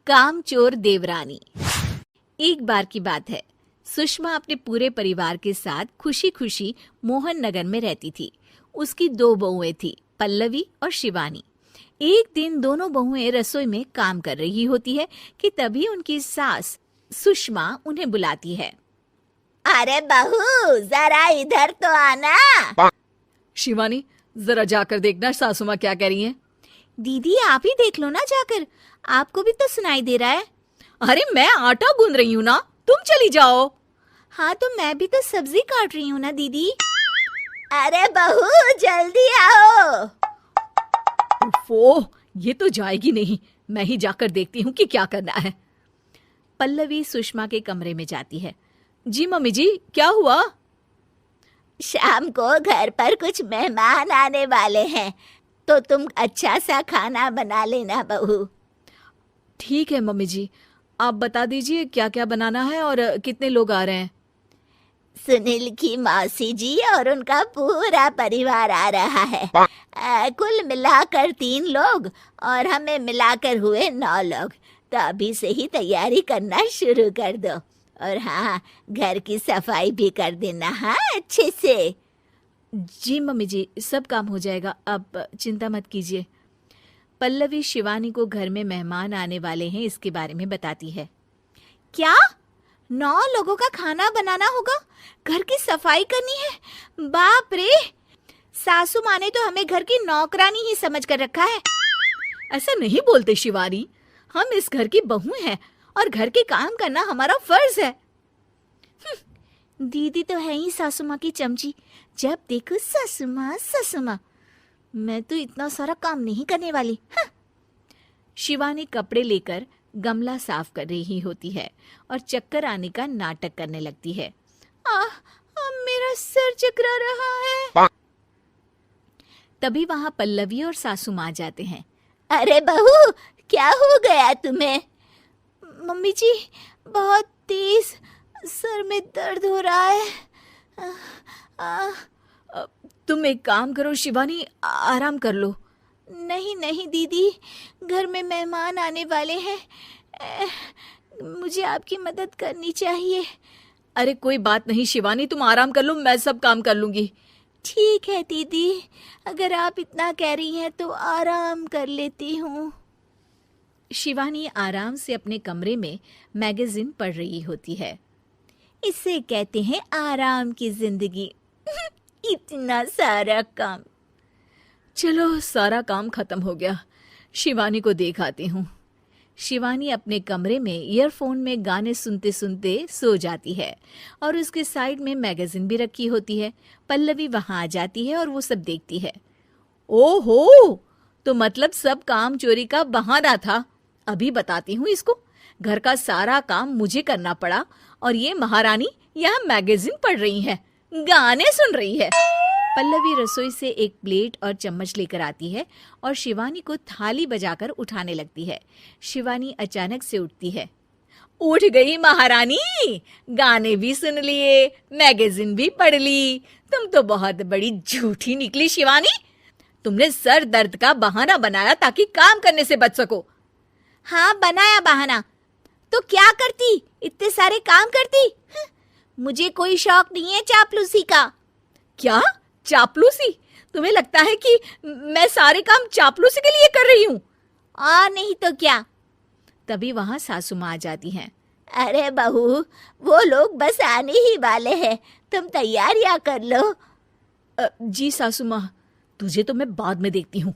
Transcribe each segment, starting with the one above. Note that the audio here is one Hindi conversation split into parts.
कामचोर देवरानी। एक बार की बात है, सुषमा अपने पूरे परिवार के साथ खुशी खुशी मोहन नगर में रहती थी। उसकी 2 बहुएं थी, पल्लवी और शिवानी। एक दिन दोनों बहुएं रसोई में काम कर रही होती है कि तभी उनकी सास सुषमा उन्हें बुलाती है। अरे बहू, जरा इधर तो आना। शिवानी, जरा जाकर देखना सासू माँ क्या कह रही हैं। दीदी आप ही देख लो ना जाकर, आपको भी तो सुनाई दे रहा है। अरे मैं आटा गूंद रही हूँ ना, तुम चली जाओ। हाँ तो मैं भी तो सब्जी काट रही हूँ ना दीदी। अरे बहू जल्दी आओ। ओफो, ये तो जाएगी नहीं। मैं ही जाकर देखती हूँ कि क्या करना है। पल्लवी सुषमा के कमरे में जाती है। जी मम्मी जी, क्या हुआ? शाम को घर पर कुछ मेहमान आने वाले हैं, तो तुम अच्छा सा खाना बना लेना बहू। ठीक है मम्मी जी, आप बता दीजिए क्या क्या बनाना है और कितने लोग आ रहे हैं। सुनील की मौसी जी और उनका पूरा परिवार आ रहा है। कुल मिलाकर 3 लोग और हमें मिलाकर हुए 9 लोग। तो अभी से ही तैयारी करना शुरू कर दो। और हाँ, घर की सफाई भी कर देना, हाँ अच्छे से। जी मम्मी जी, सब काम हो जाएगा, आप चिंता मत कीजिए। पल्लवी शिवानी को घर में मेहमान आने वाले हैं इसके बारे में बताती है। क्या 9 लोगों का खाना बनाना होगा, घर की सफाई करनी है? बाप रे, सासू माँ ने तो हमें घर की नौकरानी ही समझ कर रखा है। ऐसा नहीं बोलते शिवानी, हम इस घर की बहू हैं और घर के काम करना हमारा फर्ज है। दीदी तो है ही सासू माँ की चमची, जब देखो सासू माँ सासू माँ। मैं तो इतना सारा काम नहीं करने वाली। शिवानी कपड़े लेकर गमला साफ कर रही होती है और चक्कर आने का नाटक करने लगती है। मेरा सर चकरा रहा है। तभी वहां पल्लवी और सासू माँ जाते हैं। अरे बहू, क्या हो गया तुम्हें? मम्मी जी, बहुत तेज सर में दर्द हो रहा है। तुम एक काम करो शिवानी, आराम कर लो। नहीं नहीं दीदी, घर में मेहमान आने वाले हैं, मुझे आपकी मदद करनी चाहिए। अरे कोई बात नहीं शिवानी, तुम आराम कर लो, मैं सब काम कर लूंगी। ठीक है दीदी, अगर आप इतना कह रही हैं तो आराम कर लेती हूँ। शिवानी आराम से अपने कमरे में मैगजीन पढ़ रही होती है। इसे कहते हैं आराम की जिंदगी। इतना सारा काम। चलो सारा काम खत्म हो गया, शिवानी को देख आती हूँ। शिवानी अपने कमरे में ईयरफोन में गाने सुनते सुनते सो जाती है और उसके साइड में मैगजीन भी रखी होती है। पल्लवी वहां आ जाती है और वो सब देखती है। ओहो, तो मतलब सब काम चोरी का बहाना था। अभी बताती हूँ इसको। घर का सारा काम मुझे करना पड़ा और ये महारानी यहाँ मैगजीन पढ़ रही है, गाने सुन रही है। पल्लवी रसोई से एक प्लेट और चम्मच लेकर आती है और शिवानी को थाली बजाकर उठाने लगती है। शिवानी अचानक से उठती है। उठ गई महारानी, गाने भी सुन लिए, मैगजीन भी पढ़ ली। तुम तो बहुत बड़ी झूठी निकली शिवानी। तुमने सर दर्द का बहाना बनाया ताकि काम करने से बच सको। हाँ बनाया बहाना, तो क्या करती, इतने सारे काम करती। मुझे कोई शौक नहीं है चापलूसी का। क्या चापलूसी? तुम्हें लगता है कि मैं सारे काम चापलूसी के लिए कर रही हूँ? नहीं तो क्या। तभी वहां सासू माँ आ जाती हैं। अरे बहू, वो लोग बस आने ही वाले हैं, तुम तैयारियां कर लो। जी सासू माँ, तुझे तो मैं बाद में देखती हूँ।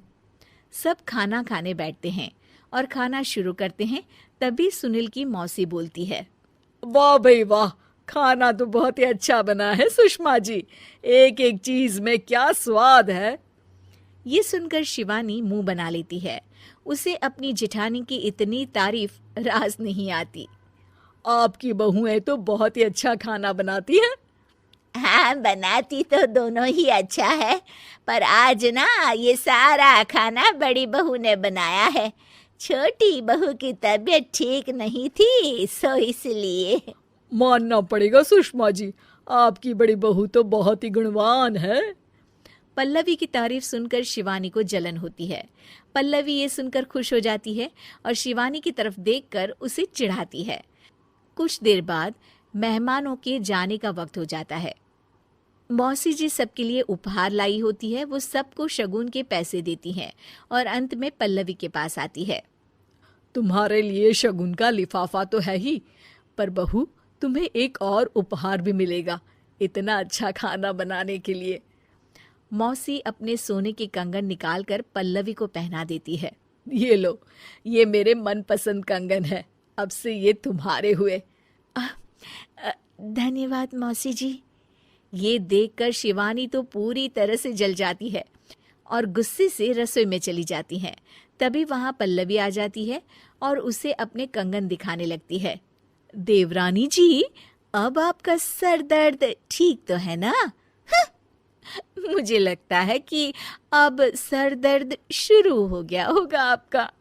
सब खाना खाने बैठते हैं और खाना शुरू करते हैं। तभी सुनील की मौसी बोलती है। वाह भाई वाह, खाना तो बहुत ही अच्छा बना है सुषमा जी, एक एक चीज में क्या स्वाद है। ये सुनकर शिवानी मुंह बना लेती है। उसे अपनी जेठानी की इतनी तारीफ रास नहीं आती। आपकी बहुएं तो बहुत ही अच्छा खाना बनाती हैं। हाँ, बनाती तो दोनों ही अच्छा है, पर आज ना ये सारा खाना बड़ी बहू ने बनाया है। छोटी बहू की तबीयत ठीक नहीं थी, सो इसलिए। मानना पड़ेगा सुषमा जी, आपकी बड़ी बहू तो बहुत ही गुणवान है। पल्लवी की तारीफ सुनकर शिवानी को जलन होती है। पल्लवी ये सुनकर खुश हो जाती है और शिवानी की तरफ देखकर उसे चिढ़ाती है। कुछ देर बाद मेहमानों के जाने का वक्त हो जाता है। मौसी जी सबके लिए उपहार लाई होती है। वो सबको शगुन के पैसे देती हैं और अंत में पल्लवी के पास आती है। तुम्हारे लिए शगुन का लिफाफा तो है ही, पर बहू तुम्हें एक और उपहार भी मिलेगा इतना अच्छा खाना बनाने के लिए। मौसी अपने सोने के कंगन निकालकर पल्लवी को पहना देती है। ये लो, ये मेरे मनपसंद कंगन है, अब से ये तुम्हारे हुए। धन्यवाद मौसी जी। ये देखकर शिवानी तो पूरी तरह से जल जाती है और गुस्से से रसोई में चली जाती है। तभी वहां पल्लवी आ जाती है और उसे अपने कंगन दिखाने लगती है। देवरानी जी, अब आपका सर दर्द ठीक तो है ना? मुझे लगता है कि अब सर दर्द शुरू हो गया होगा आपका।